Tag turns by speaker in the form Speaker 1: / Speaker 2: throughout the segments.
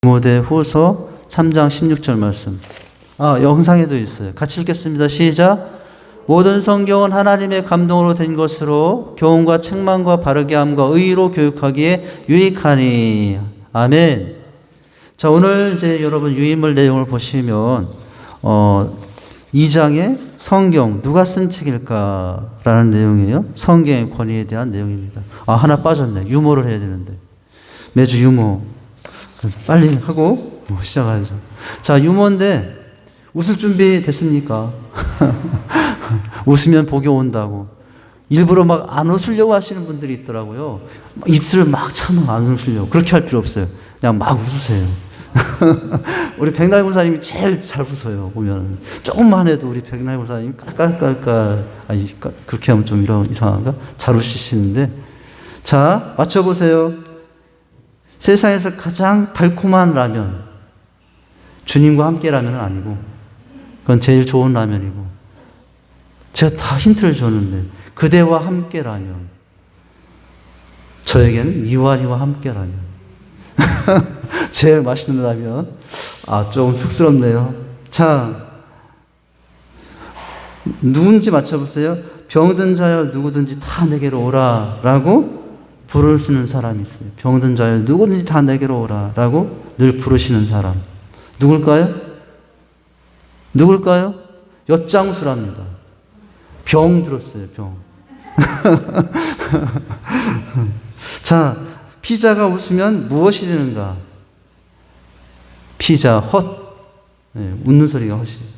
Speaker 1: 디모데후서 3장 16절 말씀. 영상에도 있어요. 같이 읽겠습니다. 시작. 모든 성경은 하나님의 감동으로 된 것으로 교훈과 책망과 바르게 함과 의로 교육하기에 유익하니. 아멘. 자, 오늘 이제 여러분 유인물 내용을 보시면 2장에 성경 누가 쓴 책일까라는 내용이에요. 성경의 권위에 대한 내용입니다. 하나 빠졌네. 유머를 해야 되는데. 매주 유머. 빨리 하고 시작하죠. 자, 유머인데 웃을 준비 됐습니까? 웃으면 복이 온다고. 일부러 막 안 웃으려고 하시는 분들이 있더라고요. 입술을 막 참아 안 웃으려고. 그렇게 할 필요 없어요. 그냥 막 웃으세요. 우리 백날 권사님이 제일 잘 웃어요. 보면 조금만 해도 우리 백날 권사님 깔깔깔깔. 그렇게 하면 좀 이상한가? 잘 웃으시는데. 자, 맞춰보세요. 세상에서 가장 달콤한 라면, 주님과 함께 라면은 아니고 그건 제일 좋은 라면이고, 제가 다 힌트를 줬는데 그대와 함께 라면, 저에게는 이완이와 함께 라면. 제일 맛있는 라면. 조금 쑥스럽네요. 자, 누군지 맞춰보세요. 병든 자여 누구든지 다 내게로 오라 라고 부르시는 사람이 있어요. 병든 자여 누구든지 다 내게로 오라 라고 늘 부르시는 사람. 누굴까요? 엿장수랍니다. 병 들었어요. 병. 자, 피자가 웃으면 무엇이 되는가? 피자 헛. 웃는 소리가 헛이에요.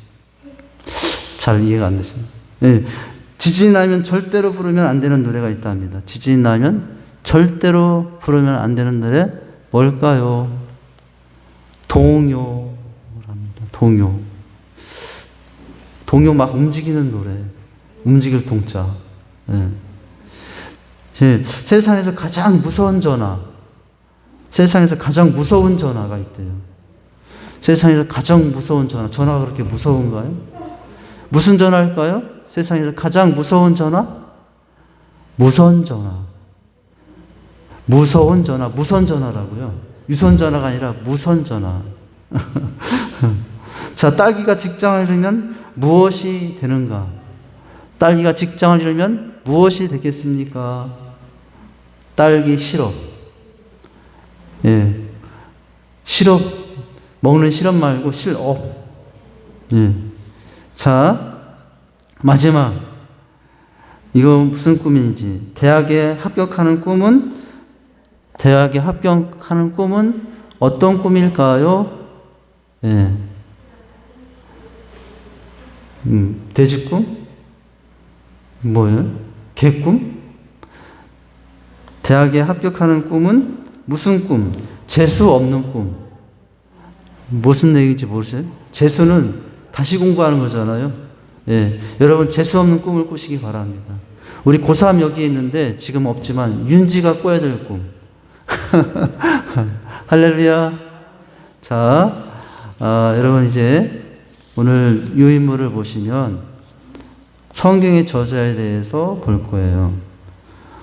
Speaker 1: 잘 이해가 안 되시나요? 지진이 나면 절대로 부르면 안 되는 노래가 있답니다. 지진이 나면 절대로 부르면 안 되는 노래 뭘까요? 동요랍니다. 동요. 동요 막 움직이는 노래. 움직일 동자. 세상에서 가장 무서운 전화. 세상에서 가장 무서운 전화가 있대요. 세상에서 가장 무서운 전화. 전화가 그렇게 무서운가요? 무슨 전화일까요? 세상에서 가장 무서운 전화? 무선 전화. 무서운 전화. 무선 전화라고요. 유선 전화가 아니라 무선 전화. 자, 딸기가 직장을 잃으면 무엇이 되는가? 딸기가 직장을 잃으면 무엇이 되겠습니까? 딸기 시럽. 시럽. 먹는 시럽 말고 실업. 자, 마지막. 이거 무슨 꿈인지. 대학에 합격하는 꿈은 어떤 꿈일까요? 돼지꿈? 뭐예요? 개꿈? 대학에 합격하는 꿈은 무슨 꿈? 재수 없는 꿈. 무슨 얘기인지 모르세요? 재수는 다시 공부하는 거잖아요. 여러분 재수 없는 꿈을 꾸시기 바랍니다. 우리 고3 여기 있는데 지금 없지만 윤지가 꿔야 될 꿈. 할렐루야. 자, 여러분 이제 오늘 유인물을 보시면 성경의 저자에 대해서 볼 거예요.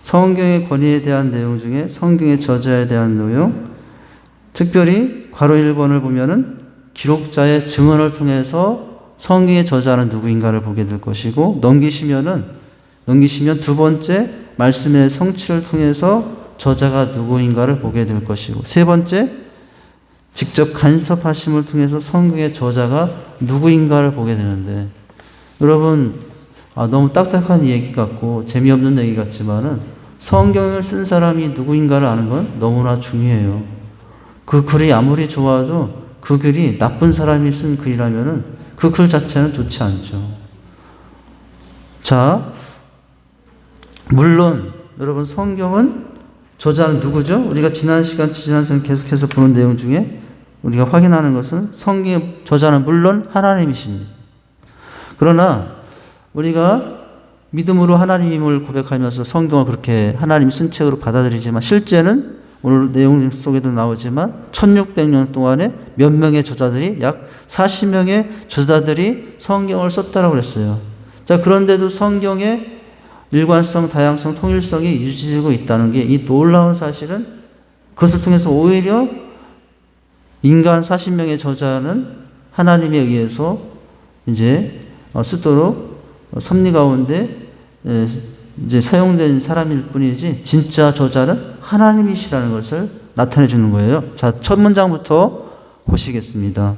Speaker 1: 성경의 권위에 대한 내용 중에 성경의 저자에 대한 내용, 특별히 괄호 1번을 보면은 기록자의 증언을 통해서 성경의 저자는 누구인가를 보게 될 것이고, 넘기시면 두 번째 말씀의 성취를 통해서 저자가 누구인가를 보게 될 것이고, 세 번째 직접 간섭하심을 통해서 성경의 저자가 누구인가를 보게 되는데, 여러분 너무 딱딱한 얘기 같고 재미없는 얘기 같지만은 성경을 쓴 사람이 누구인가를 아는 건 너무나 중요해요. 그 글이 아무리 좋아도 그 글이 나쁜 사람이 쓴 글이라면은 그 글 자체는 좋지 않죠. 자, 물론 여러분 성경은 저자는 누구죠? 우리가 지난 시간 계속해서 보는 내용 중에 우리가 확인하는 것은 성경의 저자는 물론 하나님이십니다. 그러나 우리가 믿음으로 하나님임을 고백하면서 성경을 그렇게 하나님이 쓴 책으로 받아들이지만, 실제는 오늘 내용 속에도 나오지만 1600년 동안에 몇 명의 저자들이, 약 40명의 저자들이 성경을 썼다라고 그랬어요. 자, 그런데도 성경의 일관성, 다양성, 통일성이 유지되고 있다는 게 이 놀라운 사실은, 그것을 통해서 오히려 인간 40명의 저자는 하나님에 의해서 이제 쓰도록 섭리 가운데 이제 사용된 사람일 뿐이지 진짜 저자는 하나님이시라는 것을 나타내 주는 거예요. 자, 첫 문장부터 보시겠습니다.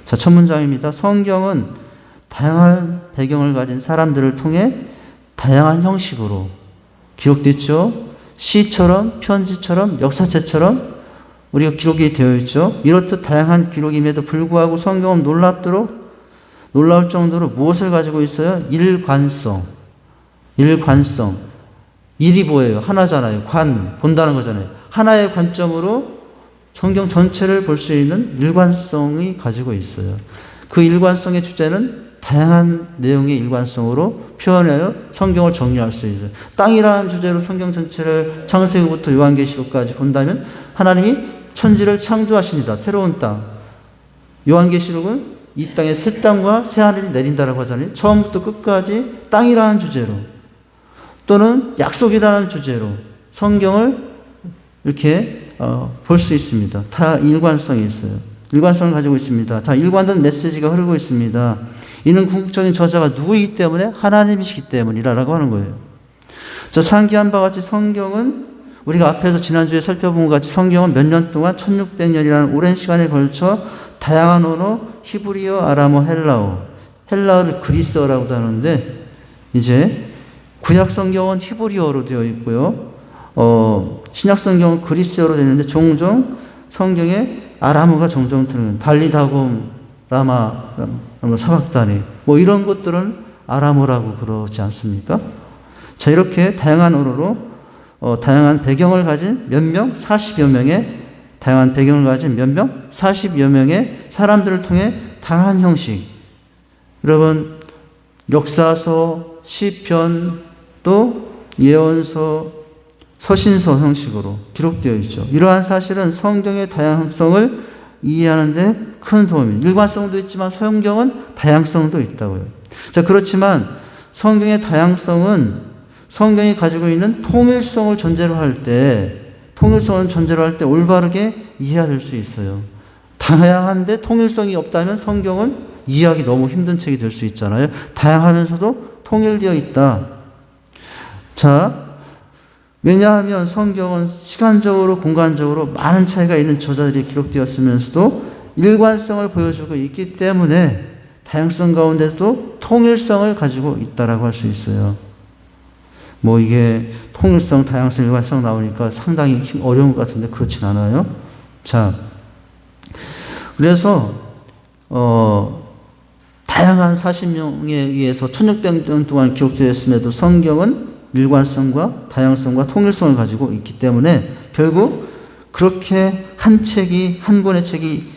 Speaker 1: 자, 첫 문장입니다. 성경은 다양한 배경을 가진 사람들을 통해 다양한 형식으로 기록됐죠. 시처럼, 편지처럼, 역사책처럼 우리가 기록이 되어 있죠. 이렇듯 다양한 기록임에도 불구하고 성경은 놀라울 정도로 무엇을 가지고 있어요? 일관성. 일이 뭐예요? 하나잖아요. 본다는 거잖아요. 하나의 관점으로 성경 전체를 볼 수 있는 일관성이 가지고 있어요. 그 일관성의 주제는 다양한 내용의 일관성으로 표현하여 성경을 정리할 수 있어요. 땅이라는 주제로 성경 전체를 창세기부터 요한계시록까지 본다면 하나님이 천지를 창조하십니다. 새로운 땅. 요한계시록은 이 땅에 새 땅과 새 하늘이 내린다라고 하잖아요. 처음부터 끝까지 땅이라는 주제로 또는 약속이라는 주제로 성경을 이렇게 볼 수 있습니다. 다 일관성이 있어요. 일관성을 가지고 있습니다. 자, 일관된 메시지가 흐르고 있습니다. 이는 궁극적인 저자가 누구이기 때문에 하나님이시기 때문이라고 하는 거예요. 자, 상기한 바와 같이 성경은 우리가 앞에서 지난주에 살펴본 것 같이 성경은 몇 년 동안 1600년이라는 오랜 시간에 걸쳐 다양한 언어, 히브리어, 아람어, 헬라어를 그리스어라고도 하는데 이제 구약 성경은 히브리어로 되어 있고요. 신약 성경은 그리스어로 되어 있는데 종종 성경에 아람어가 종종 들어요. 달리다곰, 라마, 사박다니 뭐 이런 것들은 아람어라고 그러지 않습니까? 자, 이렇게 다양한 언어로 다양한 배경을 가진 몇 명, 40여 명의 다양한 배경을 가진 몇 명, 40여 명의 사람들을 통해 다양한 형식. 여러분, 역사서, 시편, 또 예언서, 서신서 형식으로 기록되어 있죠. 이러한 사실은 성경의 다양성을 이해하는데 큰 도움입니다. 일관성도 있지만 성경은 다양성도 있다고요. 자, 그렇지만 성경의 다양성은 성경이 가지고 있는 통일성을 전제로 할 때 올바르게 이해가 될 수 있어요. 다양한데 통일성이 없다면 성경은 이해하기 너무 힘든 책이 될 수 있잖아요. 다양하면서도 통일되어 있다. 자, 왜냐하면 성경은 시간적으로, 공간적으로 많은 차이가 있는 저자들이 기록되었으면서도 일관성을 보여주고 있기 때문에 다양성 가운데서도 통일성을 가지고 있다라고 할 수 있어요. 뭐 이게 통일성, 다양성, 일관성 나오니까 상당히 어려운 것 같은데 그렇진 않아요. 자, 그래서 다양한 40명에 의해서 1600년 동안 기록되었음에도 성경은 일관성과 다양성과 통일성을 가지고 있기 때문에 결국 그렇게 한 권의 책이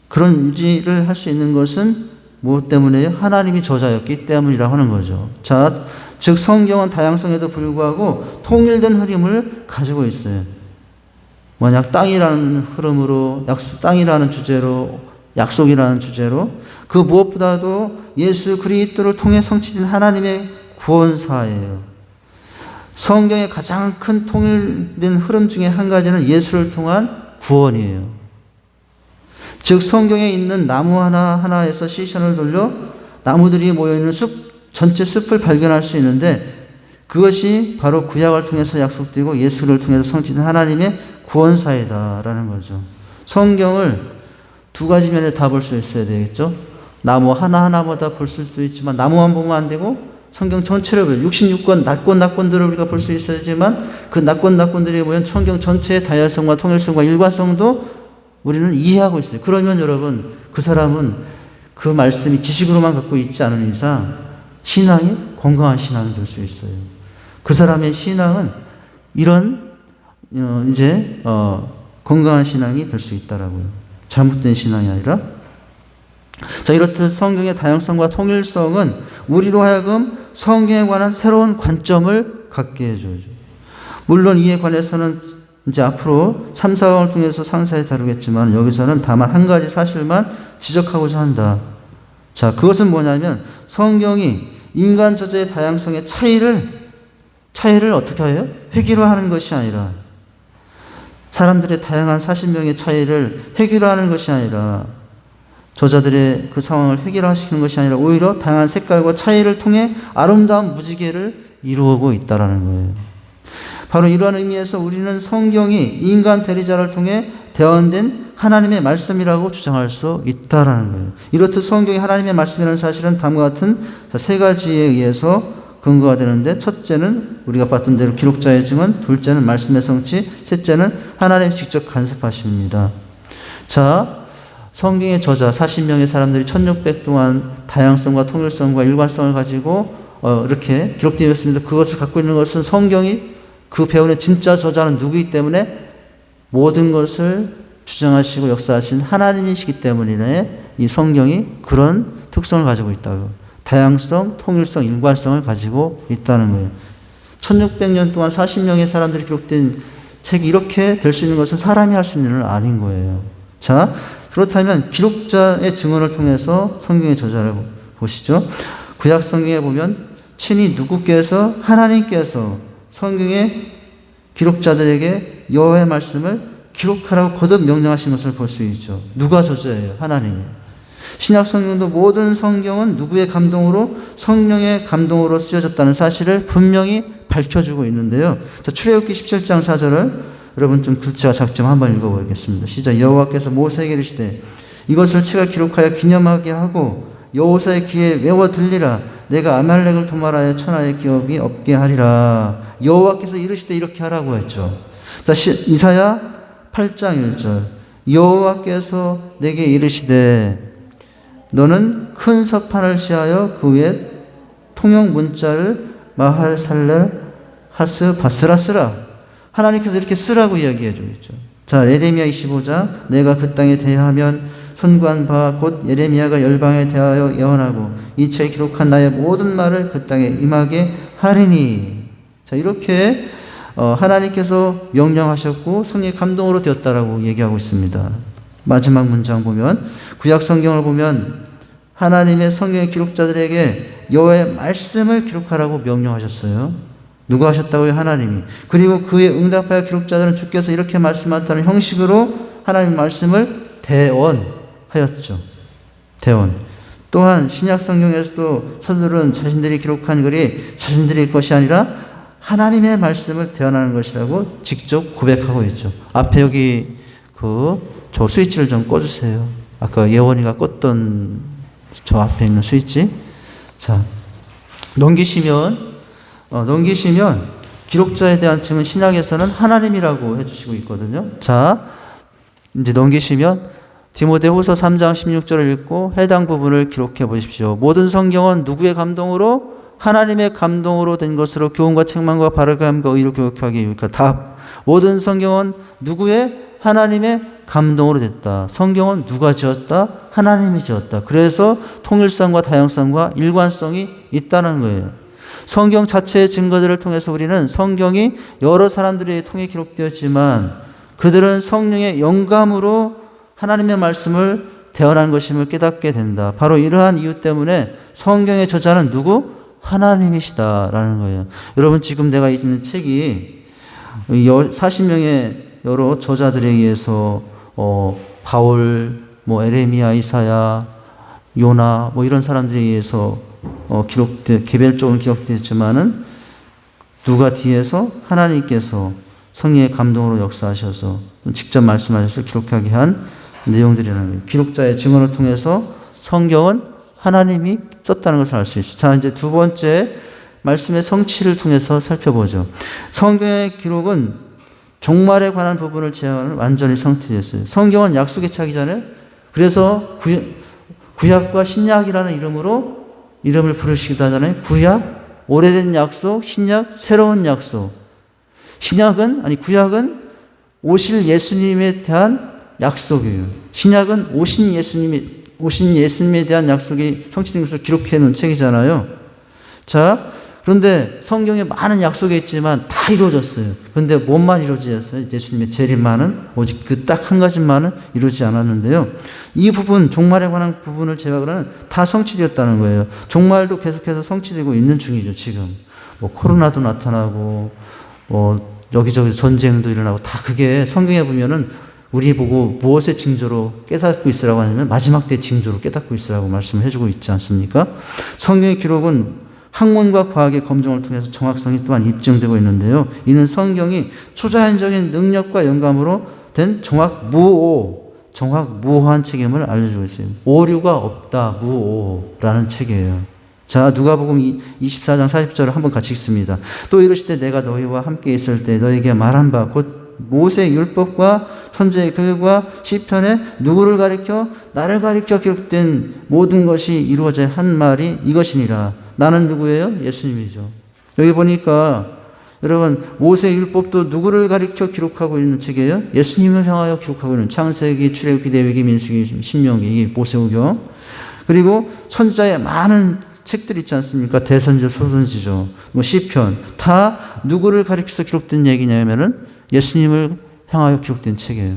Speaker 1: 그런 유지를 할 수 있는 것은 무엇 때문에요? 하나님이 저자였기 때문이라고 하는 거죠. 자, 즉 성경은 다양성에도 불구하고 통일된 흐름을 가지고 있어요. 만약 땅이라는 흐름으로, 땅이라는 주제로, 약속이라는 주제로 그 무엇보다도 예수 그리스도를 통해 성취된 하나님의 구원사예요. 성경의 가장 큰 통일된 흐름 중에 한 가지는 예수를 통한 구원이에요. 즉 성경에 있는 나무 하나하나에서 시선을 돌려 나무들이 모여있는 전체 숲을 발견할 수 있는데 그것이 바로 구약을 통해서 약속되고 예수를 통해서 성취된 하나님의 구원사이다라는 거죠. 성경을 두 가지 면에 다 볼 수 있어야 되겠죠. 나무 하나하나마다 볼 수도 있지만 나무만 보면 안 되고 성경 전체를 보여 66권 낙권들을 우리가 볼 수 있어야지만 그 낙권들이 보면 성경 전체의 다양성과 통일성과 일관성도 우리는 이해하고 있어요. 그러면 여러분 그 사람은 그 말씀이 지식으로만 갖고 있지 않은 이상 신앙이 건강한 신앙이 될 수 있어요. 그 사람의 신앙은 이런 건강한 신앙이 될 수 있다라고요. 잘못된 신앙이 아니라. 자, 이렇듯 성경의 다양성과 통일성은 우리로 하여금 성경에 관한 새로운 관점을 갖게 해줘요. 물론 이에 관해서는 이제 앞으로 3, 4강을 통해서 상세히 다루겠지만 여기서는 다만 한 가지 사실만 지적하고자 한다. 자, 그것은 뭐냐면 성경이 인간 저자의 다양성의 차이를 어떻게 해요? 회귀로 하는 것이 아니라 사람들의 다양한 40명의 차이를 해결하는 것이 아니라 저자들의 그 상황을 해결시키는 것이 아니라 오히려 다양한 색깔과 차이를 통해 아름다운 무지개를 이루고 있다는 거예요. 바로 이러한 의미에서 우리는 성경이 인간 대리자를 통해 대언된 하나님의 말씀이라고 주장할 수 있다는 거예요. 이렇듯 성경이 하나님의 말씀이라는 사실은 다음과 같은 세 가지에 의해서 근거가 되는데, 첫째는 우리가 봤던 대로 기록자의 증언, 둘째는 말씀의 성취, 셋째는 하나님이 직접 간섭하십니다. 자, 성경의 저자 40명의 사람들이 1600 동안 다양성과 통일성과 일관성을 가지고 이렇게 기록되어 있습니다. 그것을 갖고 있는 것은 성경이 그 배운의 진짜 저자는 누구이기 때문에 모든 것을 주장하시고 역사하신 하나님이시기 때문에 이 성경이 그런 특성을 가지고 있다고. 다양성, 통일성, 일관성을 가지고 있다는 거예요. 1600년 동안 40명의 사람들이 기록된 책이 이렇게 될 수 있는 것은 사람이 할 수 있는 일은 아닌 거예요. 자, 그렇다면 기록자의 증언을 통해서 성경의 저자를 보시죠. 구약 성경에 보면 친히 누구께서, 하나님께서 성경의 기록자들에게 여호와의 말씀을 기록하라고 거듭 명령하신 것을 볼 수 있죠. 누가 저자예요? 하나님이에요. 신약 성경도 모든 성경은 누구의 감동으로? 성령의 감동으로 쓰여졌다는 사실을 분명히 밝혀주고 있는데요. 자, 출애굽기 17장 4절을 여러분 좀 글자가 작지만 한번 읽어보겠습니다. 시작. 여호와께서 모세에게 이르시되 이것을 채가 기록하여 기념하게 하고 여호사의 귀에 외워 들리라. 내가 아말렉을 도말하여 천하의 기업이 없게 하리라. 여호와께서 이르시되 이렇게 하라고 했죠. 자, 이사야 8장 1절. 여호와께서 내게 이르시되 너는 큰 서판을 씌하여 그 위에 통용 문자를 마할살렐 하스 바스라 쓰라. 하나님께서 이렇게 쓰라고 이야기해 주고 있죠. 자, 예레미야 25장. 내가 그 땅에 대하면 선고한 바 곧 예레미야가 열방에 대하여 예언하고 이 책에 기록한 나의 모든 말을 그 땅에 임하게 하리니. 자, 이렇게 하나님께서 명령하셨고 성령의 감동으로 되었다라고 얘기하고 있습니다. 마지막 문장 보면, 구약 성경을 보면 하나님의 성경의 기록자들에게 여호와의 말씀을 기록하라고 명령하셨어요. 누가 하셨다고요? 하나님이. 그리고 그에 응답하여 기록자들은 주께서 이렇게 말씀하셨다는 형식으로 하나님의 말씀을 대언하였죠. 대언. 또한 신약 성경에서도 서들은 자신들이 기록한 글이 자신들의 것이 아니라 하나님의 말씀을 대언하는 것이라고 직접 고백하고 있죠. 앞에 여기 저 스위치를 좀 꺼주세요. 아까 예원이가 껐던 저 앞에 있는 스위치. 자, 넘기시면 기록자에 대한 증은 신약에서는 하나님이라고 해주시고 있거든요. 자, 이제 넘기시면 디모데후서 3장 16절을 읽고 해당 부분을 기록해 보십시오. 모든 성경은 누구의 감동으로? 하나님의 감동으로 된 것으로 교훈과 책망과 바르게 함과 의로 교육하기 위하여. 답. 모든 성경은 누구의? 하나님의 감동으로 됐다. 성경은 누가 지었다? 하나님이 지었다. 그래서 통일성과 다양성과 일관성이 있다는 거예요. 성경 자체의 증거들을 통해서 우리는 성경이 여러 사람들에 통해 기록되었지만 그들은 성령의 영감으로 하나님의 말씀을 대언한 것임을 깨닫게 된다. 바로 이러한 이유 때문에 성경의 저자는 누구? 하나님이시다라는 거예요. 여러분, 지금 내가 읽는 책이 40명의 여러 저자들에 의해서 바울, 에레미야, 이사야, 요나 이런 사람들에 의해서 개별적으로 기록되었지만은 누가 뒤에서 하나님께서 성령의 감동으로 역사하셔서 직접 말씀하셔서 기록하게 한 내용들이라는 거예요. 기록자의 증언을 통해서 성경은 하나님이 썼다는 것을 알 수 있어요. 자, 이제 두 번째 말씀의 성취를 통해서 살펴보죠. 성경의 기록은 종말에 관한 부분을 제외하는 완전히 성취됐어요. 성경은 약속의 책이잖아요. 그래서 구약과 신약이라는 이름을 부르시기도 하잖아요. 구약, 오래된 약속, 신약, 새로운 약속. 구약은 오실 예수님에 대한 약속이에요. 신약은 오신 예수님에 대한 약속이 성취된 것을 기록해 놓은 책이잖아요. 자, 그런데 성경에 많은 약속이 있지만 다 이루어졌어요. 그런데 뭐만 이루어졌어요? 예수님의 재림만은, 오직 그 딱 한 가지만은 이루어지지 않았는데요. 이 부분, 종말에 관한 부분을 제외하고는 다 성취되었다는 거예요. 종말도 계속해서 성취되고 있는 중이죠, 지금. 코로나도 나타나고, 여기저기 전쟁도 일어나고 다 그게 성경에 보면은 우리 보고 무엇의 징조로 깨닫고 있으라고 하냐면 마지막 때 징조로 깨닫고 있으라고 말씀을 해주고 있지 않습니까? 성경의 기록은 학문과 과학의 검증을 통해서 정확성이 또한 입증되고 있는데요. 이는 성경이 초자연적인 능력과 영감으로 된 정확무오한 책임을 알려주고 있어요. 오류가 없다, 무오라는 책이에요. 자, 누가복음 24장 40절을 한번 같이 읽습니다. 또 이르시되 내가 너희와 함께 있을 때 너희에게 말한 바 곧 모세의 율법과 선지의 글과 시편에 누구를 가리켜 나를 가리켜 기록된 모든 것이 이루어져 한 말이 이것이니라. 나는 누구예요? 예수님이죠. 여기 보니까 여러분 모세의 율법도 누구를 가리켜 기록하고 있는 책이에요? 예수님을 향하여 기록하고 있는 창세기, 출애굽기, 레위기, 민수기, 신명기, 이게 모세오경. 그리고 선지자의 많은 책들 있지 않습니까? 대선지, 소선지죠. 뭐 시편 다 누구를 가리켜서 기록된 얘기냐면은 예수님을 향하여 기록된 책이에요.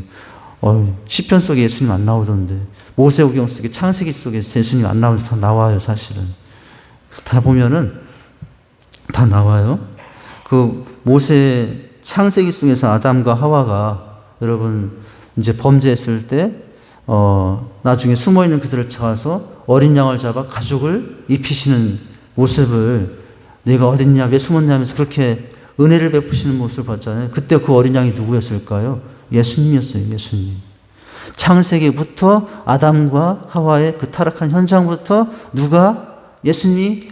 Speaker 1: 시편 속에 예수님 안 나오던데 모세오경 속에 창세기 속에 예수님 안 나오는데 다 나와요. 사실은 다 보면은 다 나와요. 그 모세 창세기 속에서 아담과 하와가 여러분 이제 범죄했을 때 나중에 숨어있는 그들을 찾아서 어린 양을 잡아 가죽을 입히시는 모습을 내가 어딨냐 왜 숨었냐 하면서 그렇게 은혜를 베푸시는 모습을 봤잖아요. 그때 그 어린 양이 누구였을까요? 예수님이었어요. 예수님. 창세기부터 아담과 하와의 그 타락한 현장부터 누가 예수님이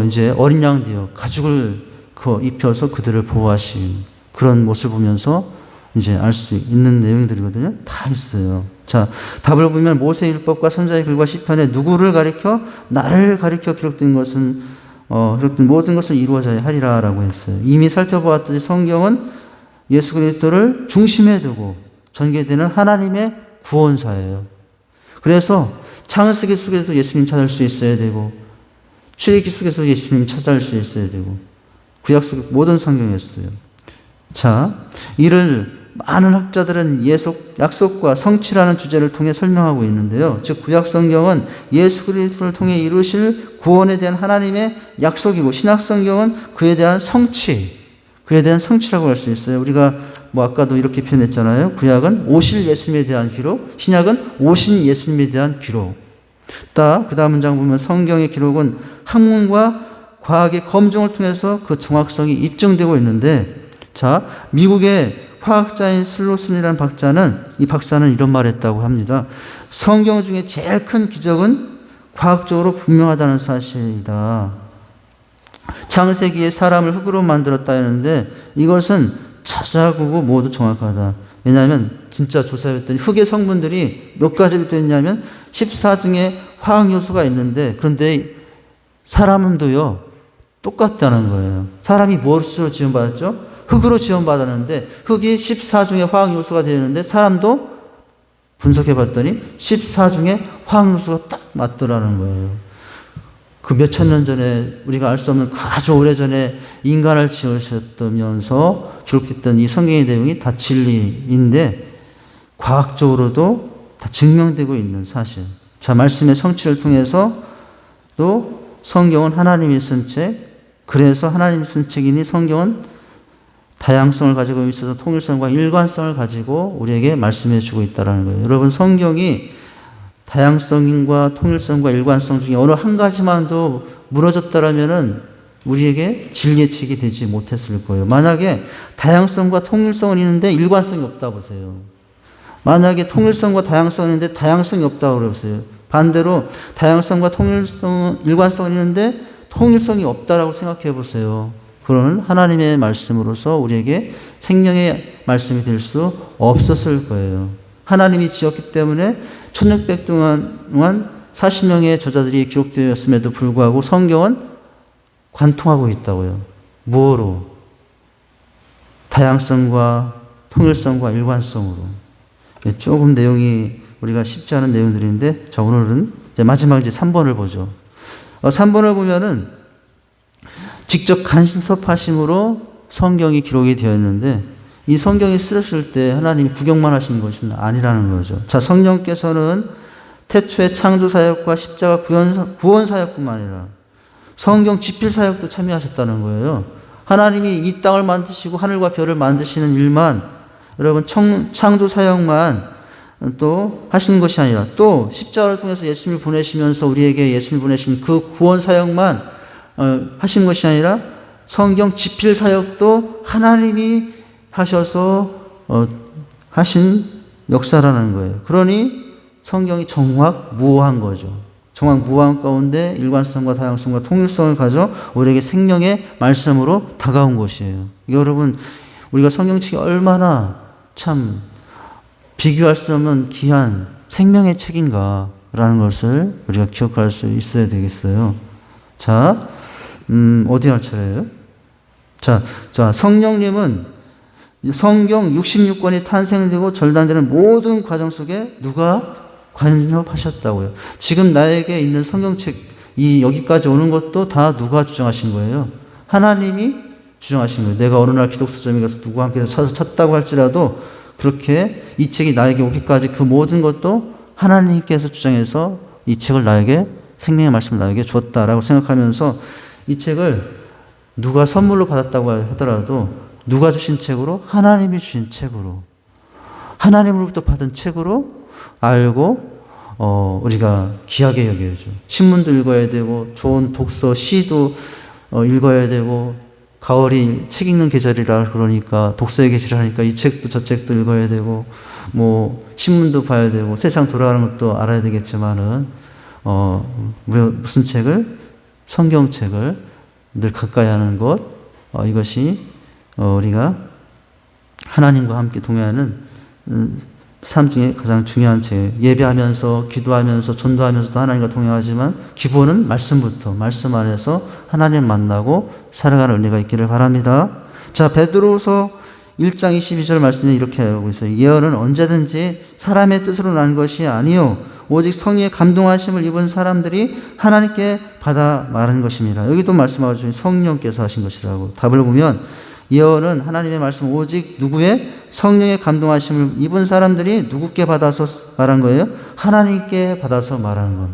Speaker 1: 이제 어린 양 되어 가죽을 입혀서 그들을 보호하신 그런 모습을 보면서 이제 알 수 있는 내용들이거든요. 다 있어요. 자, 답을 보면 모세 율법과 선지자의 글과 시편에 누구를 가리켜 나를 가리켜 기록된 것은 기록된 모든 것을 이루어져야 하리라라고 했어요. 이미 살펴보았듯이 성경은 예수 그리스도를 중심에 두고 전개되는 하나님의 구원사예요. 그래서 창세기 속에서도 예수님 찾을 수 있어야 되고 출애굽기 속에서도 예수님 찾아올 수 있어야 되고 구약 속 모든 성경에서도요. 자, 이를 많은 학자들은 약속과 성취라는 주제를 통해 설명하고 있는데요. 즉 구약 성경은 예수 그리스도를 통해 이루실 구원에 대한 하나님의 약속이고 신약 성경은 그에 대한 성취라고 할 수 있어요. 우리가 아까도 이렇게 표현했잖아요. 구약은 오실 예수님에 대한 기록, 신약은 오신 예수님에 대한 기록. 그 다음 문장 보면 성경의 기록은 학문과 과학의 검증을 통해서 그 정확성이 입증되고 있는데, 자, 미국의 화학자인 슬로슨이라는 박사는 이런 말을 했다고 합니다. 성경 중에 제일 큰 기적은 과학적으로 분명하다는 사실이다. 창세기에 사람을 흙으로 만들었다 했는데 이것은 자자고고 모두 정확하다. 왜냐하면 진짜 조사했더니 흙의 성분들이 몇 가지로 되어 있냐면 14종의 화학요소가 있는데 그런데 사람도요 똑같다는 거예요. 사람이 무엇으로 지원받았죠? 흙으로 지원받았는데 흙이 14종의 화학요소가 되어 있는데 사람도 분석해봤더니 14종의 화학요소가 딱 맞더라는 거예요. 그 몇천 년 전에 우리가 알 수 없는 아주 오래전에 인간을 지으셨다면서 기록됐던 이 성경의 내용이 다 진리인데 과학적으로도 다 증명되고 있는 사실. 자, 말씀의 성취를 통해서 또 성경은 하나님이 쓴 책, 그래서 하나님이 쓴 책이니 성경은 다양성을 가지고 있어서 통일성과 일관성을 가지고 우리에게 말씀해 주고 있다는 거예요. 여러분 성경이 다양성과 통일성과 일관성 중에 어느 한 가지만도 무너졌다라면은 우리에게 진리의 책이 되지 못했을 거예요. 만약에 다양성과 통일성은 있는데 일관성이 없다 보세요. 만약에 통일성과 다양성이 있는데 다양성이 없다고 그러세요. 반대로 다양성과 통일성, 일관성은 있는데 통일성이 없다라고 생각해 보세요. 그러는 하나님의 말씀으로서 우리에게 생명의 말씀이 될 수 없었을 거예요. 하나님이 지었기 때문에 1600 동안 40명의 저자들이 기록되었음에도 불구하고 성경은 관통하고 있다고요. 뭐로? 다양성과 통일성과 일관성으로. 조금 내용이 우리가 쉽지 않은 내용들인데, 자, 오늘은 이제 마지막 3번을 보죠. 3번을 보면은 직접 간섭하심으로 성경이 기록이 되어 있는데 이 성경이 쓰였을 때 하나님이 구경만 하신 것은 아니라는 거죠. 자, 성령께서는 태초의 창조 사역과 십자가 구원 사역뿐만 아니라 성경 집필 사역도 참여하셨다는 거예요. 하나님이 이 땅을 만드시고 하늘과 별을 만드시는 일만, 여러분 창조 사역만 또 하시는 것이 아니라, 또 십자가를 통해서 예수님을 보내시면서 우리에게 예수님을 보내신 그 구원 사역만 하신 것이 아니라 성경 집필 사역도 하나님이 하셔서 하신 역사라는 거예요. 그러니 성경이 정확무오한 거죠. 정확무오한 가운데 일관성과 다양성과 통일성을 가져 우리에게 생명의 말씀으로 다가온 것이에요. 여러분, 우리가 성경책이 얼마나 참 비교할 수 없는 귀한 생명의 책인가라는 것을 우리가 기억할 수 있어야 되겠어요. 자, 어디 할 차례예요? 자, 성령님은 성경 66권이 탄생되고 절단되는 모든 과정 속에 누가 관여하셨다고요. 지금 나에게 있는 성경책, 여기까지 오는 것도 다 누가 주장하신 거예요? 하나님이 주장하신 거예요. 내가 어느 날 기독서점에 가서 누구와 함께 찾다고 할지라도 그렇게 이 책이 나에게 오기까지 그 모든 것도 하나님께서 주장해서 이 책을 나에게, 생명의 말씀을 나에게 주었다라고 생각하면서 이 책을 누가 선물로 받았다고 하더라도 누가 주신 책으로? 하나님이 주신 책으로, 하나님으로부터 받은 책으로 알고 우리가 귀하게 여겨야죠. 신문도 읽어야 되고 좋은 독서, 시도 읽어야 되고, 가을이 책 읽는 계절이라 그러니까 독서의 계절이라니까 이 책도 저 책도 읽어야 되고, 뭐 신문도 봐야 되고 세상 돌아가는 것도 알아야 되겠지만은 무슨 책을? 성경책을 늘 가까이 하는 것, 이것이 우리가 하나님과 함께 동행하는 삶 중에 가장 중요한 책. 예배하면서, 기도하면서, 전도하면서도 하나님과 동행하지만 기본은 말씀부터, 말씀 안에서 하나님 만나고 살아가는 은혜가 있기를 바랍니다. 자, 베드로서 1장 22절 말씀에 이렇게 하고 있어요. 예언은 언제든지 사람의 뜻으로 난 것이 아니요 오직 성령의 감동하심을 입은 사람들이 하나님께 받아 말하는 것입니다. 여기도 말씀하신 성령께서 하신 것이라고. 답을 보면 예언은 하나님의 말씀, 오직 누구의? 성령의 감동하심을 입은 사람들이 누구께 받아서 말한 거예요? 하나님께 받아서 말하는 것.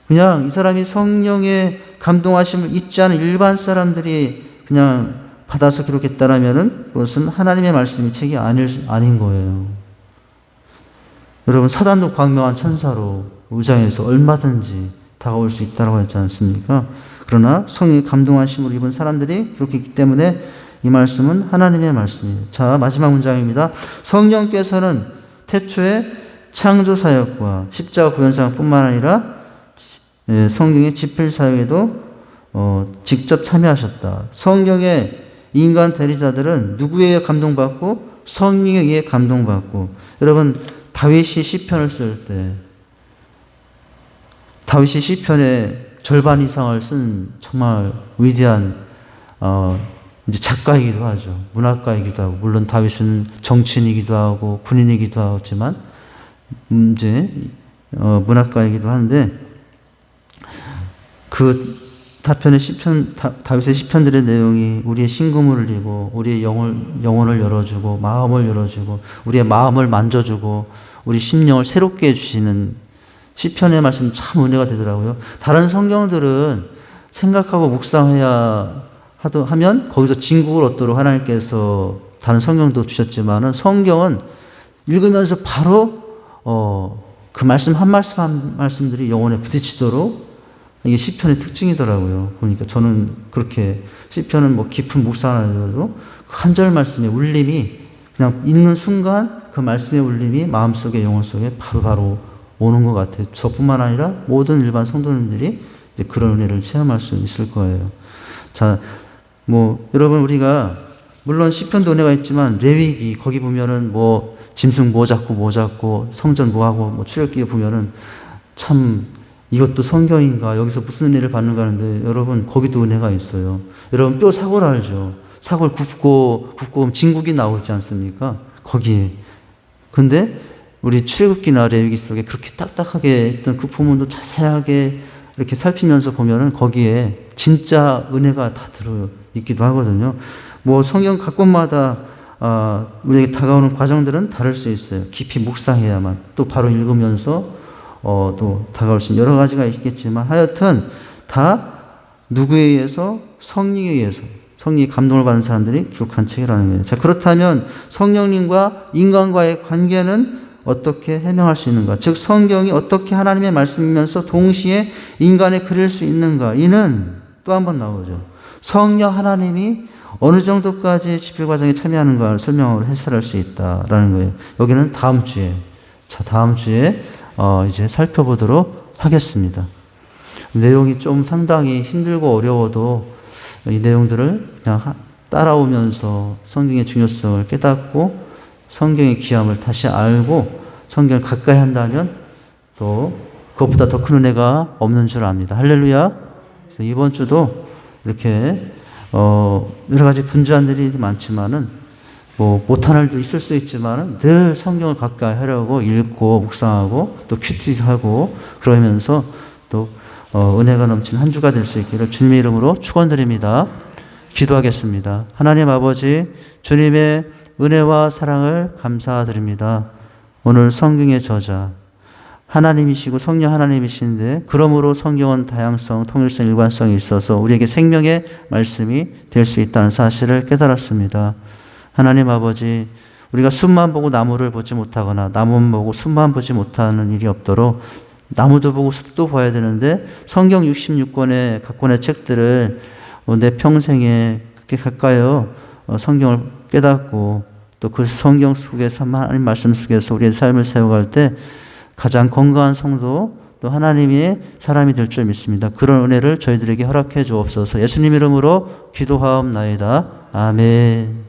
Speaker 1: 그냥 이 사람이 성령의 감동하심을 잊지 않은 일반 사람들이 그냥 받아서 기록했다라면은 그것은 하나님의 말씀이 책이 아닌 거예요. 여러분, 사단도 광명한 천사로 의장해서 얼마든지 다가올 수 있다고 했지 않습니까? 그러나 성령의 감동하심을 입은 사람들이 그렇게 했기 때문에 이 말씀은 하나님의 말씀이에요. 자, 마지막 문장입니다. 성령께서는 태초에 창조 사역과 십자가 구현 사역뿐만 아니라 성경의 집필 사역에도 직접 참여하셨다. 성경의 인간 대리자들은 누구에 의해 감동받고? 성령에 의해 감동받고. 여러분, 다윗이 시편을 쓸 때 다윗이 시편의 절반 이상을 쓴 정말 위대한 이제 작가이기도 하죠. 문학가이기도 하고, 물론 다윗은 정치인이기도 하고 군인이기도 하지만 이제 문학가이기도 한데, 그 다윗의 시편들의 내용이 우리의 심금을 울리고 우리의 영혼을 열어주고 마음을 열어주고 우리의 마음을 만져주고 우리 심령을 새롭게 해주시는 시편의 말씀 참 은혜가 되더라고요. 다른 성경들은 생각하고 묵상해야 하면 거기서 진국을 얻도록 하나님께서 다른 성경도 주셨지만은 성경은 읽으면서 바로 그 말씀 한 말씀 한 말씀들이 영혼에 부딪히도록, 이게 시편의 특징이더라고요. 그러니까 저는 그렇게 시편은 뭐 깊은 묵상을 하더라도 한 절 말씀의 울림이 그냥 읽는 순간 그 말씀의 울림이 마음속에, 영혼 속에 바로 오는 것 같아요. 저뿐만 아니라 모든 일반 성도님들이 이제 그런 은혜를 체험할 수 있을 거예요. 자, 뭐 여러분, 우리가 물론 시편도 은혜가 있지만 레위기 거기 보면은 뭐 짐승 뭐 잡고 성전 뭐 하고 뭐 출애굽기에 보면은 참 이것도 성경인가, 여기서 무슨 은혜를 받는가 하는데, 여러분 거기도 은혜가 있어요. 여러분 뼈 사골 알죠? 사골 굽고 진국이 나오지 않습니까? 거기에. 근데 우리 출애굽기나 레위기 속에 그렇게 딱딱하게 했던 그 부분도 자세하게 이렇게 살피면서 보면은 거기에 진짜 은혜가 다 들어 있기도 하거든요. 뭐 성경 각 권마다 우리에게 다가오는 과정들은 다를 수 있어요. 깊이 묵상해야만, 또 바로 읽으면서 또 다가올 수 있는 여러 가지가 있겠지만, 하여튼 다 누구에 의해서? 성령에 의해서. 성령이 감동을 받은 사람들이 기록한 책이라는 거예요. 자, 그렇다면 성령님과 인간과의 관계는 어떻게 해명할 수 있는가? 즉, 성경이 어떻게 하나님의 말씀이면서 동시에 인간에 그릴 수 있는가? 이는 또 한 번 나오죠. 성령 하나님이 어느 정도까지 집필 과정에 참여하는가를 설명으로 해설할 수 있다라는 거예요. 여기는 다음 주에, 다음 주에 이제 살펴보도록 하겠습니다. 내용이 좀 상당히 힘들고 어려워도 이 내용들을 그냥 따라오면서 성경의 중요성을 깨닫고 성경의 귀함을 다시 알고 성경을 가까이 한다면 또 그것보다 더 큰 은혜가 없는 줄 압니다. 할렐루야. 그래서 이번 주도 이렇게 여러 가지 분주한 일이 많지만은 못한 일도 있을 수 있지만은 늘 성경을 가까이 하려고 읽고 묵상하고 또 큐티하고 그러면서 또 은혜가 넘치는 한 주가 될 수 있기를 주님의 이름으로 축원드립니다. 기도하겠습니다. 하나님 아버지, 주님의 은혜와 사랑을 감사드립니다. 오늘 성경의 저자 하나님이시고 성령 하나님이신데 그러므로 성경은 다양성, 통일성, 일관성이 있어서 우리에게 생명의 말씀이 될 수 있다는 사실을 깨달았습니다. 하나님 아버지, 우리가 숲만 보고 나무를 보지 못하거나 나무만 보고 숲만 보지 못하는 일이 없도록 나무도 보고 숲도 봐야 되는데 성경 66권의 각 권의 책들을 내 평생에 그렇게 가까이 성경을 깨닫고 또 그 성경 속에서 하나님 말씀 속에서 우리의 삶을 세워갈 때 가장 건강한 성도 또 하나님의 사람이 될 줄 믿습니다. 그런 은혜를 저희들에게 허락해 주옵소서. 예수님 이름으로 기도하옵나이다. 아멘.